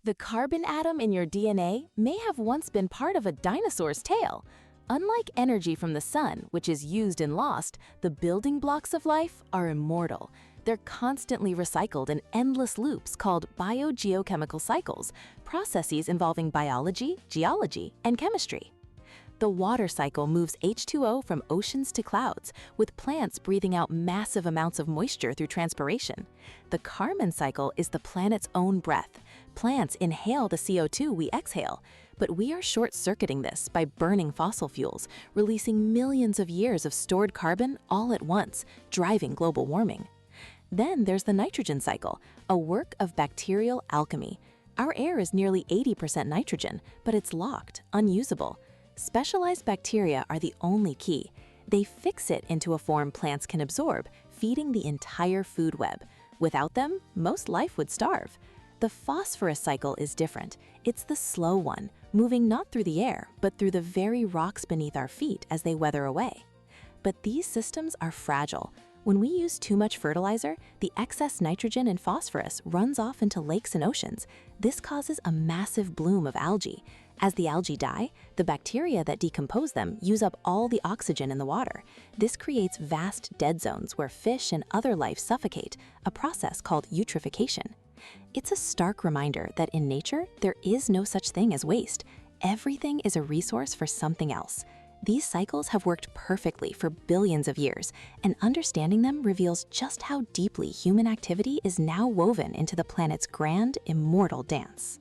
The carbon atom in your DNA may have once been part of a dinosaur's tail. Unlike energy from the sun, which is used and lost, the building blocks of life are immortal. They're constantly recycled in endless loops called biogeochemical cycles, processes involving biology, geology, and chemistry. The water cycle moves H2O from oceans to clouds, with plants breathing out massive amounts of moisture through transpiration. The carbon cycle is the planet's own breath. Plants inhale the CO2 we exhale, but we are short-circuiting this by burning fossil fuels, releasing millions of years of stored carbon all at once, driving global warming. Then there's the nitrogen cycle, a work of bacterial alchemy. Our air is nearly 80% nitrogen, but it's locked, unusable. Specialized bacteria are the only key. They fix it into a form plants can absorb, feeding the entire food web. Without them, most life would starve. The phosphorus cycle is different. It's the slow one, moving not through the air, but through the very rocks beneath our feet as they weather away. But these systems are fragile. When we use too much fertilizer, the excess nitrogen and phosphorus runs off into lakes and oceans. This causes a massive bloom of algae. As the algae die, the bacteria that decompose them use up all the oxygen in the water. This creates vast dead zones where fish and other life suffocate, a process called eutrophication. It's a stark reminder that in nature, there is no such thing as waste. Everything is a resource for something else. These cycles have worked perfectly for billions of years, and understanding them reveals just how deeply human activity is now woven into the planet's grand, immortal dance.